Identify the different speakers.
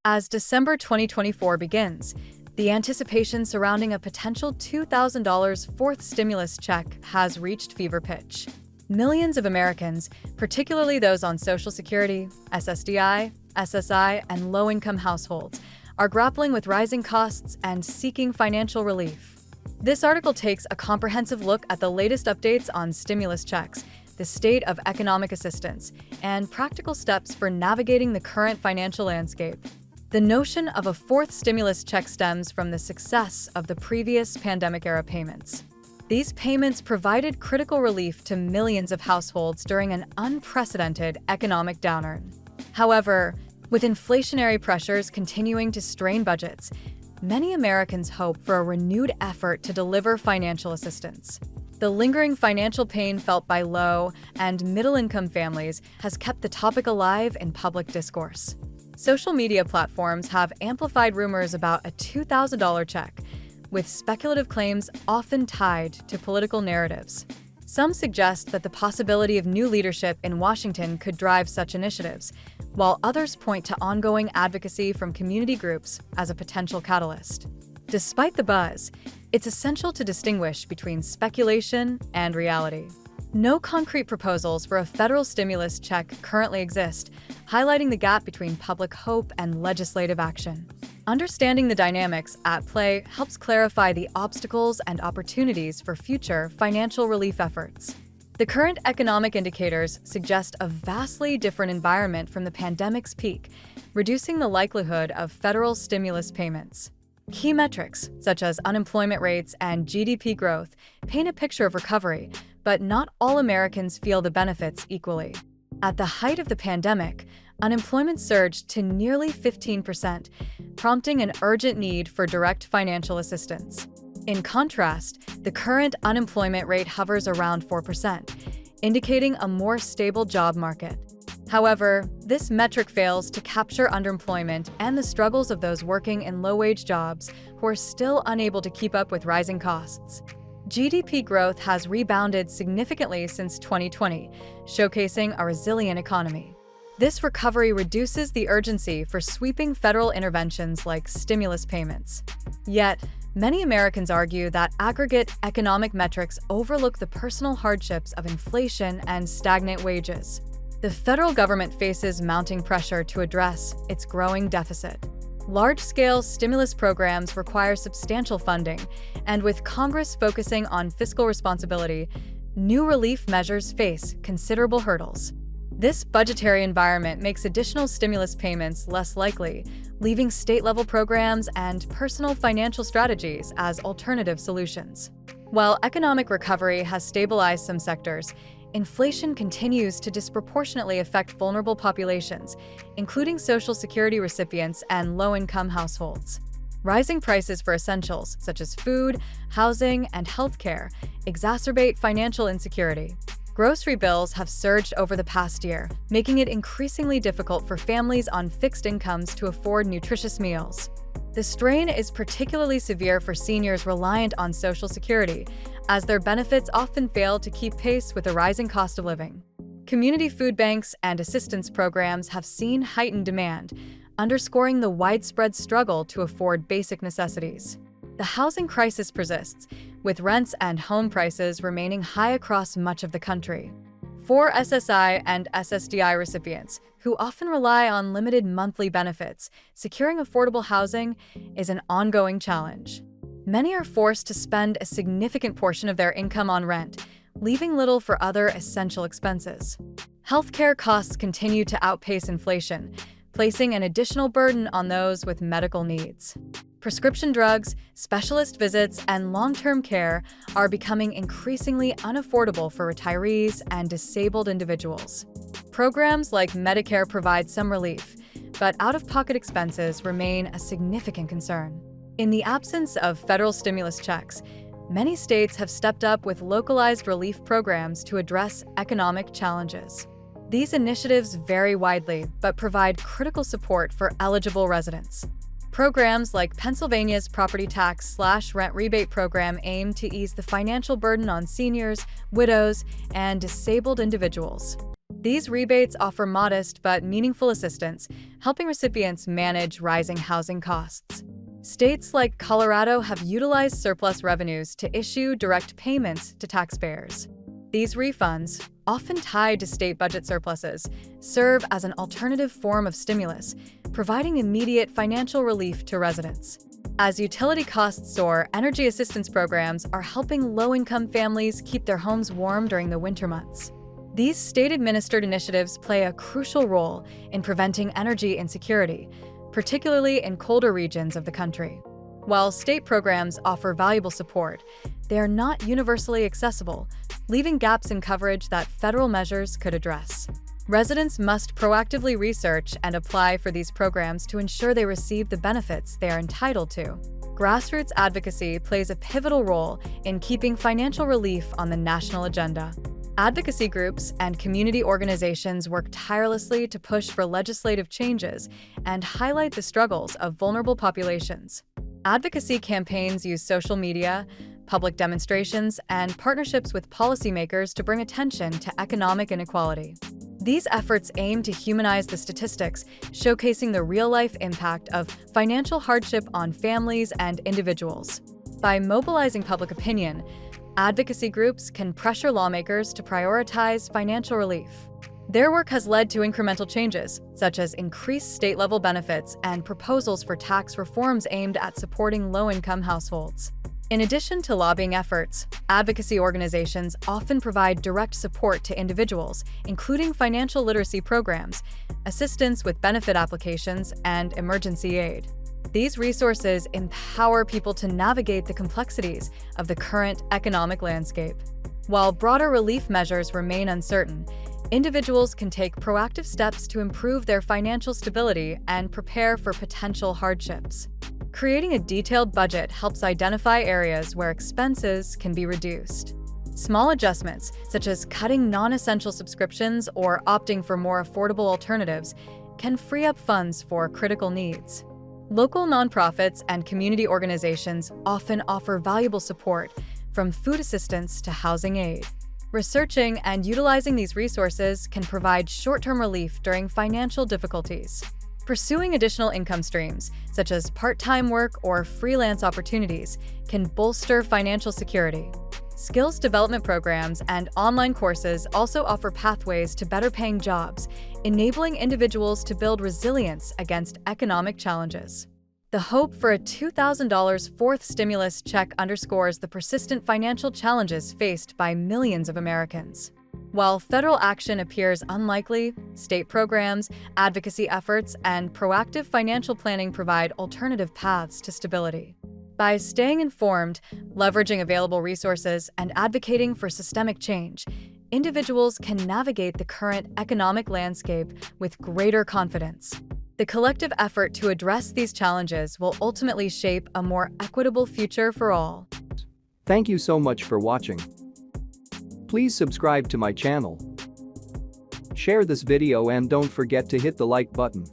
Speaker 1: As December 2024 begins, the anticipation surrounding a potential $2,000 fourth stimulus check has reached fever pitch. Millions of Americans, particularly those on Social Security, SSDI, SSI, and low-income households, are grappling with rising costs and seeking financial relief. This article takes a comprehensive look at the latest updates on stimulus checks, the state of economic assistance, and practical steps for navigating the current financial landscape. The notion of a fourth stimulus check stems from the success of the previous pandemic-era payments. These payments provided critical relief to millions of households during an unprecedented economic downturn. However, with inflationary pressures continuing to strain budgets, many Americans hope for a renewed effort to deliver financial assistance. The lingering financial pain felt by low- and middle-income families has kept the topic alive in public discourse. Social media platforms have amplified rumors about a $2,000 check, with speculative claims often tied to political narratives. Some suggest that the possibility of new leadership in Washington could drive such initiatives, while others point to ongoing advocacy from community groups as a potential catalyst. Despite the buzz, it's essential to distinguish between speculation and reality. No concrete proposals for a federal stimulus check currently exist, highlighting the gap between public hope and legislative action. Understanding the dynamics at play helps clarify the obstacles and opportunities for future financial relief efforts. The current economic indicators suggest a vastly different environment from the pandemic's peak, reducing the likelihood of federal stimulus payments. Key metrics, such as unemployment rates and GDP growth, paint a picture of recovery, but not all Americans feel the benefits equally. At the height of the pandemic, unemployment surged to nearly 15%, prompting an urgent need for direct financial assistance. In contrast, the current unemployment rate hovers around 4%, indicating a more stable job market. However, this metric fails to capture underemployment and the struggles of those working in low-wage jobs who are still unable to keep up with rising costs. GDP growth has rebounded significantly since 2020, showcasing a resilient economy. This recovery reduces the urgency for sweeping federal interventions like stimulus payments. Yet, many Americans argue that aggregate economic metrics overlook the personal hardships of inflation and stagnant wages. The federal government faces mounting pressure to address its growing deficit. Large-scale stimulus programs require substantial funding, and with Congress focusing on fiscal responsibility, new relief measures face considerable hurdles. This budgetary environment makes additional stimulus payments less likely, leaving state-level programs and personal financial strategies as alternative solutions. While economic recovery has stabilized some sectors, inflation continues to disproportionately affect vulnerable populations, including Social Security recipients and low-income households. Rising prices for essentials such as food, housing, and healthcare exacerbate financial insecurity. Grocery bills have surged over the past year, making it increasingly difficult for families on fixed incomes to afford nutritious meals. The strain is particularly severe for seniors reliant on Social Security, as their benefits often fail to keep pace with the rising cost of living. Community food banks and assistance programs have seen heightened demand, underscoring the widespread struggle to afford basic necessities. The housing crisis persists, with rents and home prices remaining high across much of the country. For SSI and SSDI recipients, who often rely on limited monthly benefits, securing affordable housing is an ongoing challenge. Many are forced to spend a significant portion of their income on rent, leaving little for other essential expenses. Healthcare costs continue to outpace inflation, placing an additional burden on those with medical needs. Prescription drugs, specialist visits, and long-term care are becoming increasingly unaffordable for retirees and disabled individuals. Programs like Medicare provide some relief, but out-of-pocket expenses remain a significant concern. In the absence of federal stimulus checks, many states have stepped up with localized relief programs to address economic challenges. These initiatives vary widely, but provide critical support for eligible residents. Programs like Pennsylvania's property tax/rent rebate program aim to ease the financial burden on seniors, widows, and disabled individuals. These rebates offer modest but meaningful assistance, helping recipients manage rising housing costs. States like Colorado have utilized surplus revenues to issue direct payments to taxpayers. These refunds, often tied to state budget surpluses, serve as an alternative form of stimulus, providing immediate financial relief to residents. As utility costs soar, energy assistance programs are helping low-income families keep their homes warm during the winter months. These state-administered initiatives play a crucial role in preventing energy insecurity, particularly in colder regions of the country. While state programs offer valuable support, they are not universally accessible, leaving gaps in coverage that federal measures could address. Residents must proactively research and apply for these programs to ensure they receive the benefits they are entitled to. Grassroots advocacy plays a pivotal role in keeping financial relief on the national agenda. Advocacy groups and community organizations work tirelessly to push for legislative changes and highlight the struggles of vulnerable populations. Advocacy campaigns use social media, public demonstrations, and partnerships with policymakers to bring attention to economic inequality. These efforts aim to humanize the statistics, showcasing the real-life impact of financial hardship on families and individuals. By mobilizing public opinion, advocacy groups can pressure lawmakers to prioritize financial relief. Their work has led to incremental changes, such as increased state-level benefits and proposals for tax reforms aimed at supporting low-income households. In addition to lobbying efforts, advocacy organizations often provide direct support to individuals, including financial literacy programs, assistance with benefit applications, and emergency aid. These resources empower people to navigate the complexities of the current economic landscape. While broader relief measures remain uncertain, individuals can take proactive steps to improve their financial stability and prepare for potential hardships. Creating a detailed budget helps identify areas where expenses can be reduced. Small adjustments, such as cutting non-essential subscriptions or opting for more affordable alternatives, can free up funds for critical needs. Local nonprofits and community organizations often offer valuable support, from food assistance to housing aid. Researching and utilizing these resources can provide short-term relief during financial difficulties. Pursuing additional income streams, such as part-time work or freelance opportunities, can bolster financial security. Skills development programs and online courses also offer pathways to better-paying jobs, enabling individuals to build resilience against economic challenges. The hope for a $2,000 fourth stimulus check underscores the persistent financial challenges faced by millions of Americans. While federal action appears unlikely, state programs, advocacy efforts, and proactive financial planning provide alternative paths to stability. By staying informed, leveraging available resources, and advocating for systemic change, individuals can navigate the current economic landscape with greater confidence. The collective effort to address these challenges will ultimately shape a more equitable future for all.
Speaker 2: Thank you so much for watching. Please subscribe to my channel. Share this video and don't forget to hit the like button.